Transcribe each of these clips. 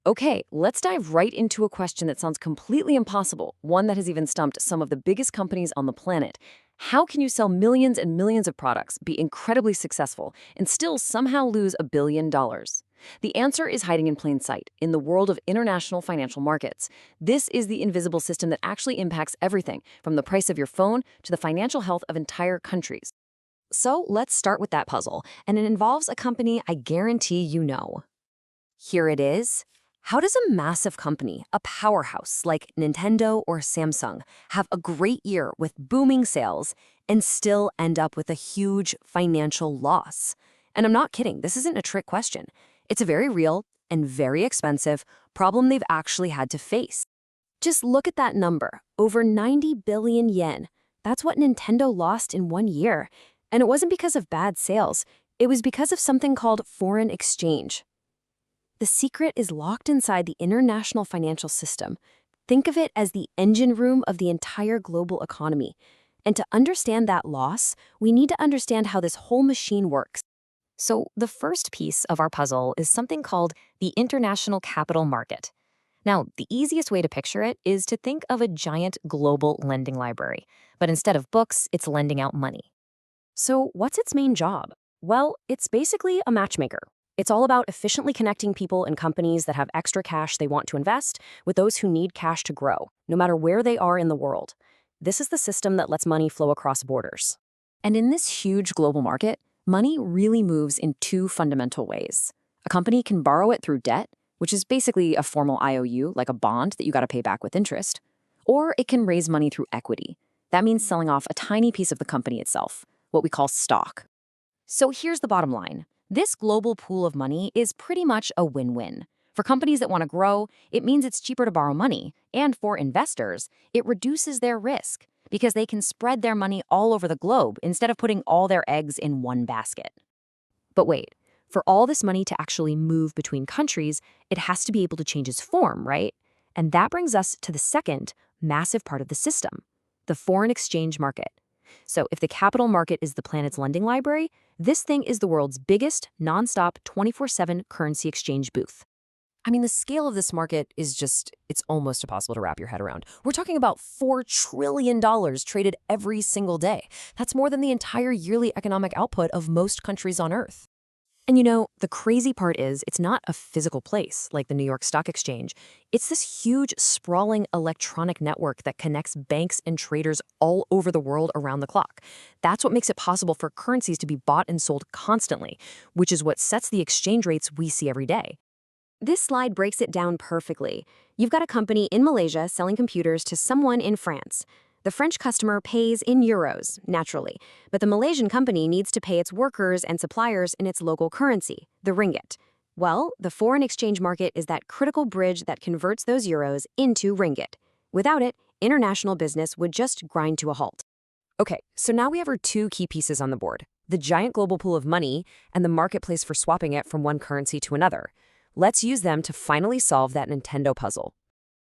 Okay, let's dive right into a question that sounds completely impossible, one that has even stumped some of the biggest companies on the planet. How can you sell millions and millions of products, be incredibly successful, and still somehow lose $1 billion? The answer is hiding in plain sight, in the world of international financial markets. This is the invisible system that actually impacts everything, from the price of your phone to the financial health of entire countries. So let's start with that puzzle, and it involves a company I guarantee you know. Here it is. How does a massive company, a powerhouse like Nintendo or Samsung, have a great year with booming sales and still end up with a huge financial loss? And I'm not kidding, this isn't a trick question. It's a very real and very expensive problem they've actually had to face. Just look at that number, over 90 billion yen. That's what Nintendo lost in 1 year. And it wasn't because of bad sales, it was because of something called foreign exchange. The secret is locked inside the international financial system. Think of it as the engine room of the entire global economy. And to understand that loss, we need to understand how this whole machine works. So, the first piece of our puzzle is something called the international capital market. Now, the easiest way to picture it is to think of a giant global lending library, but instead of books, it's lending out money. So, what's its main job? Well, it's basically a matchmaker. It's all about efficiently connecting people and companies that have extra cash they want to invest with those who need cash to grow, no matter where they are in the world. This is the system that lets money flow across borders. And in this huge global market, money really moves in two fundamental ways. A company can borrow it through debt, which is basically a formal IOU, like a bond that you got to pay back with interest, or it can raise money through equity. That means selling off a tiny piece of the company itself, what we call stock. So here's the bottom line. This global pool of money is pretty much a win-win. For companies that want to grow, it means it's cheaper to borrow money. And for investors, it reduces their risk because they can spread their money all over the globe instead of putting all their eggs in one basket. But wait, for all this money to actually move between countries, it has to be able to change its form, right? And that brings us to the second massive part of the system, the foreign exchange market. So if the capital market is the planet's lending library, this thing is the world's biggest nonstop 24/7 currency exchange booth. I mean, the scale of this market is it's almost impossible to wrap your head around. We're talking about $4 trillion traded every single day. That's more than the entire yearly economic output of most countries on Earth. And the crazy part is it's not a physical place like the New York Stock Exchange. It's this huge, sprawling electronic network that connects banks and traders all over the world around the clock. That's what makes it possible for currencies to be bought and sold constantly, which is what sets the exchange rates we see every day. This slide breaks it down perfectly. You've got a company in Malaysia selling computers to someone in France. The French customer pays in euros, naturally, but the Malaysian company needs to pay its workers and suppliers in its local currency, the ringgit. Well, the foreign exchange market is that critical bridge that converts those euros into ringgit. Without it, international business would just grind to a halt. Okay, so now we have our two key pieces on the board, the giant global pool of money and the marketplace for swapping it from one currency to another. Let's use them to finally solve that Nintendo puzzle.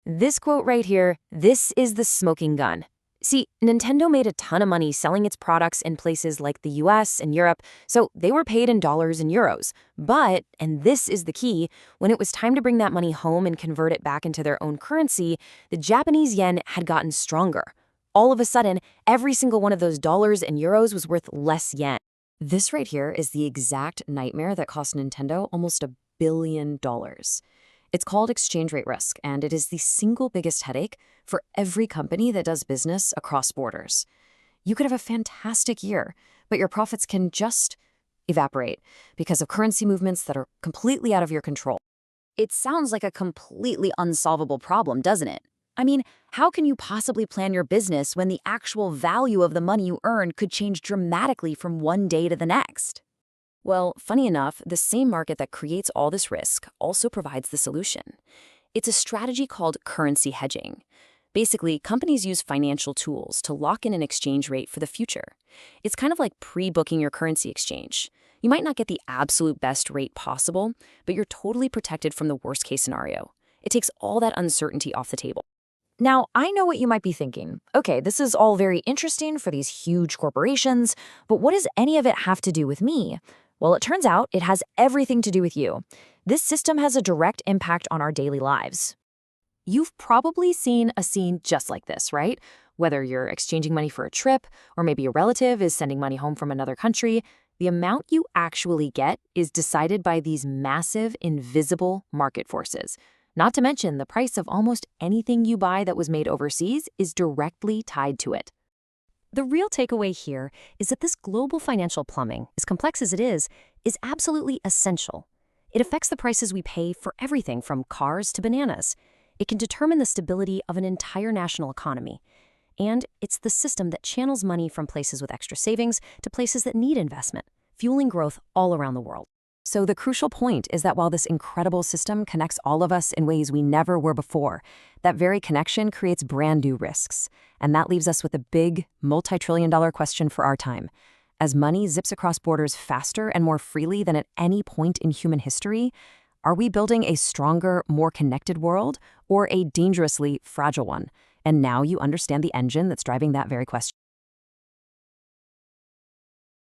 This quote right here, this is the smoking gun. See, Nintendo made a ton of money selling its products in places like the US and Europe, so they were paid in dollars and euros. But, and this is the key, when it was time to bring that money home and convert it back into their own currency, the Japanese yen had gotten stronger. All of a sudden, every single one of those dollars and euros was worth less yen. This right here is the exact nightmare that cost Nintendo almost $1 billion. It's called exchange rate risk, and it is the single biggest headache for every company that does business across borders. You could have a fantastic year, but your profits can just evaporate because of currency movements that are completely out of your control. It sounds like a completely unsolvable problem, doesn't it? I mean, how can you possibly plan your business when the actual value of the money you earn could change dramatically from one day to the next? Well, funny enough, the same market that creates all this risk also provides the solution. It's a strategy called currency hedging. Basically, companies use financial tools to lock in an exchange rate for the future. It's kind of like pre-booking your currency exchange. You might not get the absolute best rate possible, but you're totally protected from the worst-case scenario. It takes all that uncertainty off the table. Now, I know what you might be thinking. Okay, this is all very interesting for these huge corporations, but what does any of it have to do with me? Well, it turns out it has everything to do with you. This system has a direct impact on our daily lives. You've probably seen a scene just like this, right? Whether you're exchanging money for a trip, or maybe a relative is sending money home from another country, the amount you actually get is decided by these massive, invisible market forces. Not to mention, the price of almost anything you buy that was made overseas is directly tied to it. The real takeaway here is that this global financial plumbing, as complex as it is absolutely essential. It affects the prices we pay for everything from cars to bananas. It can determine the stability of an entire national economy. And it's the system that channels money from places with extra savings to places that need investment, fueling growth all around the world. So the crucial point is that while this incredible system connects all of us in ways we never were before, that very connection creates brand new risks. And that leaves us with a big, multi-trillion-dollar question for our time. As money zips across borders faster and more freely than at any point in human history, are we building a stronger, more connected world, or a dangerously fragile one? And now you understand the engine that's driving that very question.